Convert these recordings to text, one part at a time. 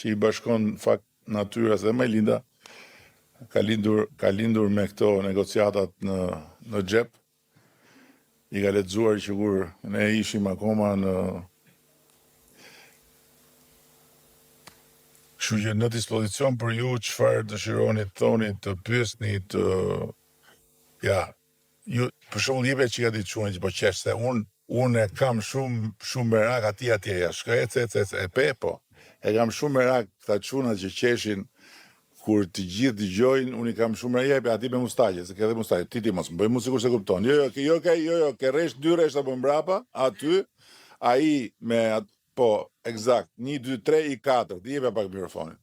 që i bashkon fakt natyrës dhe Majlinda ka lindur me këto negociatat në xhep. I ka lexuar që kur ne ishim akoma kështu që në dispozicion për ju çfarë dëshironi të thoni, të pyesni, ju për shembull jepja që ka ditë çuani që po qesh se unë e kam shumë merak atje jashtë. E pe po. E kam shumë merak këta çuna që qeshin kur të gjithë dëgjojnë, unë i kam shumë merak aty me mustaqe, se ke edhe mustaqe. Ti mos më bëj mu sikur se kupton. Jo, ke rresht 2 rresht apo mbrapa, aty ai me po, eksakt, 1, 2, 3 i 4, ti jepja pak mikrofonin.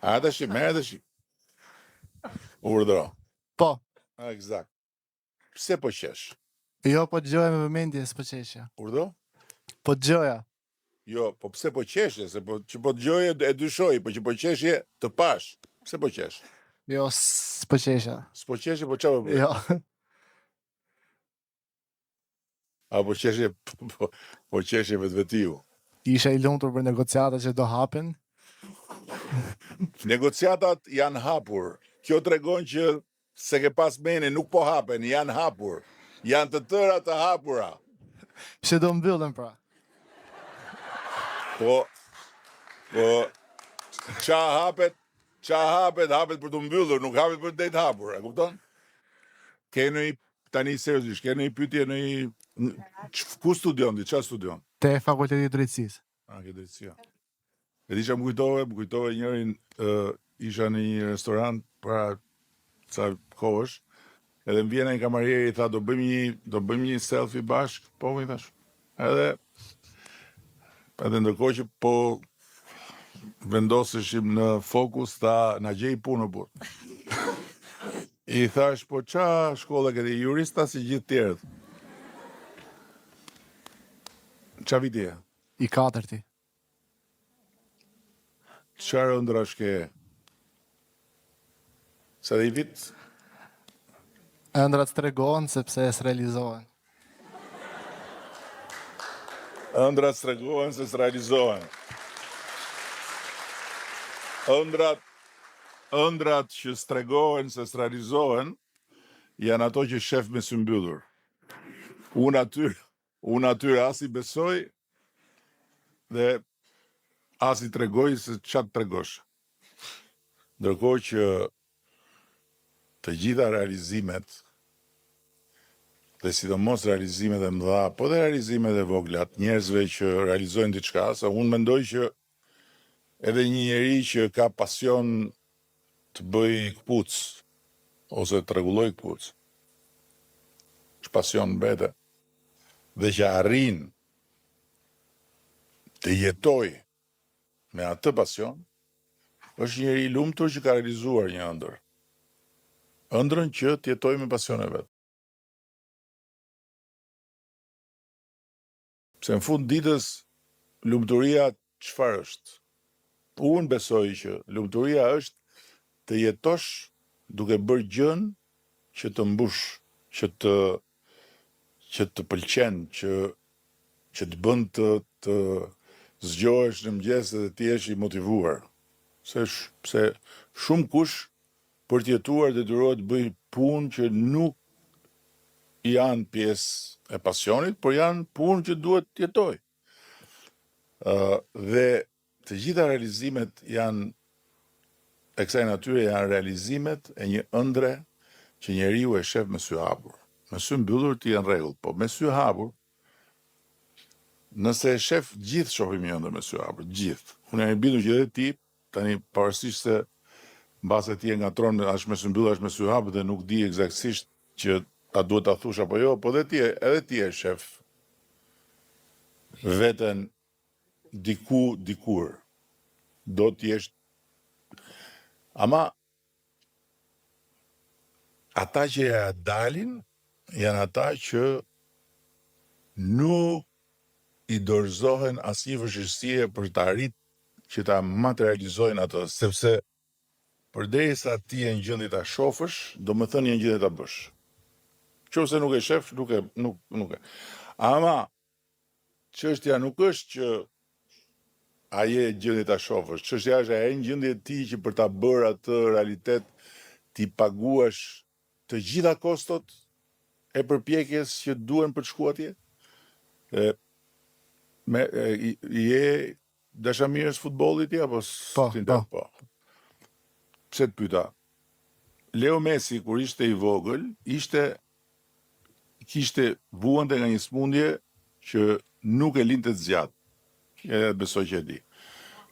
Merë tash. Urdhëro. Po. Eksakt. Pse po qesh? Jo, po dëgjoja me vëmendje, s'po qeshja. Urdhëro? Po dëgjoja. Jo, po pse po qeshje? Se që po dëgjoje e dyshoj, po që po qeshje të pash. Pse po qesh? Jo, s'po qeshja. S'po qeshje, po çfarë? Jo. A po qeshje vetvetiu. Isha i lumtur për negociatat që do hapen. Negociatat janë hapur. Kjo tregon që se ke pas meni nuk po hapen, janë hapur. Janë të tëra të hapura. Pse do mbyllen pra? Po, qa hapet për të mbyllur, nuk hapet për të hapur, e kupton? Tani seriozisht, ke në i pytje në i... Ku studion, qa studion? Te fakulteti i drejtësisë. Ke drejtësia. E di që më kujtove njërin, isha në një restorant para ca kohësh, edhe më vjena një kamarjeri i tha, do bëjmë një selfie bashk, po më i thash. Edhe ndërkohë që po vendoseshim në fokus, tha, na gjej punë burr. I thash, po qa shkolla këti, jurista si gjithë tjerët? Qa viti e? I 4. Qarë ëndra shke? Sa dhe i vit? Ëndrat s'tregohen sepse s'realizohen. Ëndrat s'tregohen se s'realizohen. Ëndrat që s'tregohen se s'realizohen janë ato që shef me sy mbyllur. Unë atyre as i besoj dhe as i tregoj se çat tregosh. Ndërkohë që të gjitha realizimet dhe sidomos realizimet e mëdha, po dhe realizimet e voglat, njerëzve që realizojnë diçka, se unë mendoj që edhe një njeri që ka pasion të bëj këpuc, ose të rregulloj këpuc, që pasion mbete, dhe që arrin të jetoj me atë pasion, është njeri i lumtur që ka realizuar një ëndër. Ëndrën që të jetoj me pasion e vetë. Pse në fund ditës, lumturia çfarë është? Unë besoj që lumturia është të jetosh duke bërë gjën që të mbush, që të pëlqen, që të bën të zgjohesh në mëngjes dhe të jesh i motivuar. Pse shumë kush për të jetuar detyrohet të bëj punë që nuk janë pjesë e pasionit, por janë punë që duhet të jetoj. Dhe të gjitha realizimet janë e kësaj natyre janë realizimet e një ëndre që njeriu e shef me sy hapur. Me sy mbyllur ti janë rregull, po me sy hapur, nëse e shef gjithë shohim një ëndër me sy hapur, gjithë. Unë jam i bindur që edhe ti, tani pavarësisht se mbase ti e ngatron as me sy mbyllur as me sy hapur dhe nuk di eksaktësisht që a duhet ta thush apo jo, po edhe ti e shef veten dikur. Do t'jesh. Ama ata që ja dalin janë ata që nuk i dorëzohen asnjë vështirësie për të arritur që ta materializojnë atë, sepse përderisa ti je në gjendje ta shofësh, domethënë je në gjendje ta bësh. Nëse nuk e shef, nuk e. Ama çështja nuk është që a je gjendje ta shohësh. Çështja është a je në gjendje ti që për ta bërë atë realitet ti paguash të gjitha kostot e përpjekjes që duhen për të shkuar atje? Je dashamirës futbollit apo Po. Pse të pyeta? Leo Messi kur ishte i vogël, kishte vuante nga një smundje që nuk e linte të zgjat. Edhe besoj që e di.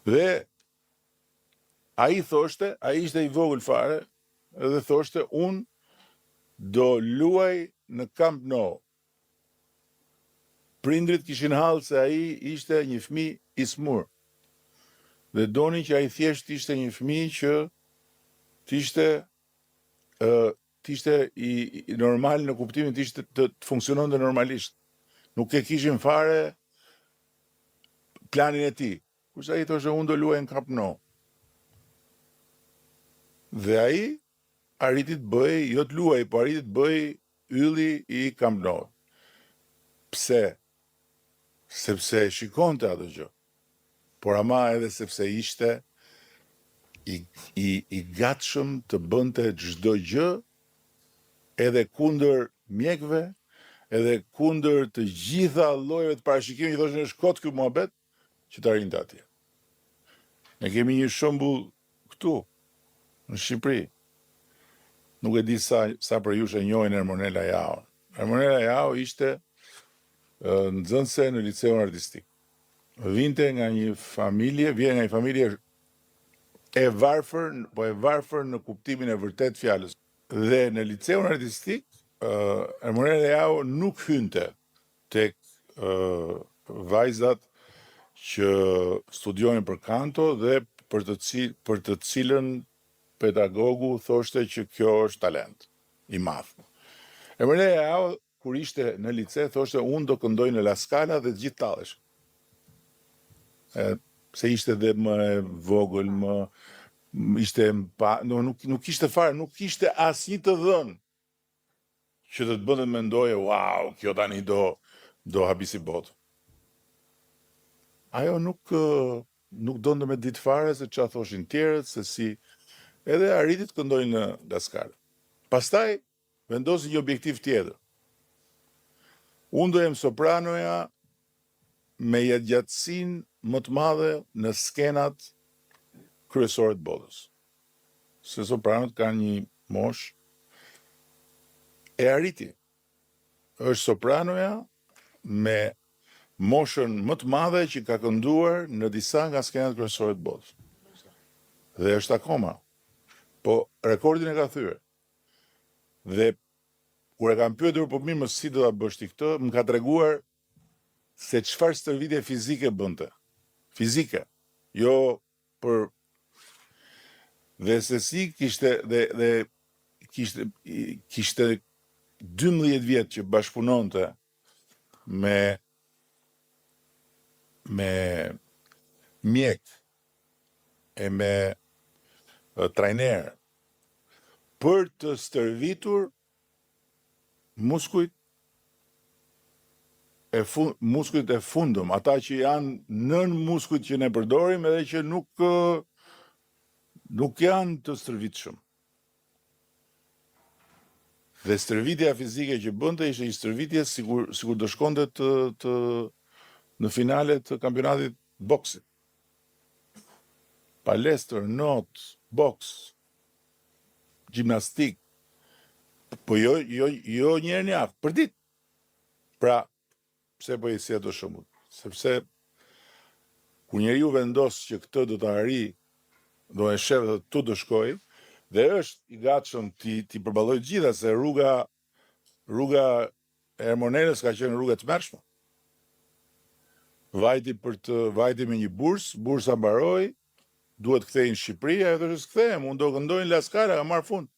Dhe ai ishte i vogël fare, edhe thoshte unë do luaj në Camp Nou. Prindrit kishin hallë se ai ishte një fëmijë i smur. Dhe donin që ai thjesht ishte një fëmijë që t'ishte i normal në kuptimin të funksiononte normalisht. Nuk e kishin fare planin e tij. Kurse ai thoshte unë do luaj në Camp Nou. Dhe ai arriti të bëj, jo të luaj, po arriti të bëj ylli i Camp Nou. Pse? Sepse shikonte atë gjë. Por ama edhe sepse ishte i gatshëm të bënte çdo gjë, edhe kundër mjekëve, edhe kundër të gjitha llojeve të parashikimit që thoshin është kot ky muhabet, që të arrinte atje. Ne kemi një shembull këtu, në Shqipëri. Nuk e di sa për ju e njohin Ermonela Jao. Ermonela Jao ishte nxënëse në liceun artistik. Vjen nga një familje e varfër, po e varfër në kuptimin e vërtet fjalës. Dhe në liceun artistik, Ermonela Jao nuk hynte tek vajzat që studionin për kanto dhe për të cilën pedagogu thoshte që kjo është talent i madh. Ermonela Jao kur ishte në lice thoshte unë do këndoj në La Scala dhe të gjithë tallesh. Se ishte dhe më e vogël, nuk ishte fare, nuk ishte asnjë të dhënë që të bënte të mendoje, wow, kjo tani do habisi botë. Ajo nuk donte me ditë fare se çfarë thoshin tjerët, se si edhe arriti të këndoj në La Scala. Pastaj vendosi një objektiv tjetër. Unë do jem sopranoja me jetëgjatësinë më të madhe në skenat kryesore të botës. Se sopranët kanë një moshë e arriti. Është sopranoja me moshën më të madhe që ka kënduar në disa nga skenat kryesore të botës. Dhe është akoma. Po rekordin e ka thyer. Dhe kur e kam pyetur po mirë, si do ta bësh ti këtë, më ka treguar se çfarë stërvitje fizike bënte. Fizike. Jo për dhe se si kishte kishte 12 vjet që bashkëpunonte me mjek e me trajner për të stërvitur muskujt e fundëm, ata që janë nën muskujt që ne përdorim edhe që nuk janë të stërvitshëm. Dhe stërvitja fizike që bënte ishte një stërvitje sikur do shkonte në finale të kampionatit boksit. Palestër, not, boks, gjimnastik, po jo një herë në javë, për ditë. Pra, pse po i si ato shembull? Sepse kur njeriu vendos që këtë do të arri, do e shef dhe tu do shkoj, dhe është i gatshëm ti përballojë gjitha se rruga e Ermonelës ka qenë rruga e tmerrshme. Vajti me një bursa mbaroi, duhet kthej në Shqipëri, ajo thoshte s'kthehem, unë do këndoj në La Scala, ka marr fund.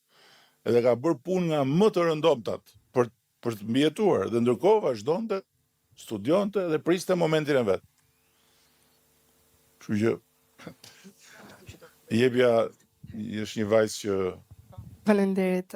Edhe ka bërë punë nga më të rëndomtat për të mbijetuar, dhe ndërkohë vazhdonte, studionte dhe priste momentin e vet. Kështu që jepja është një vajzë që Faleminderit.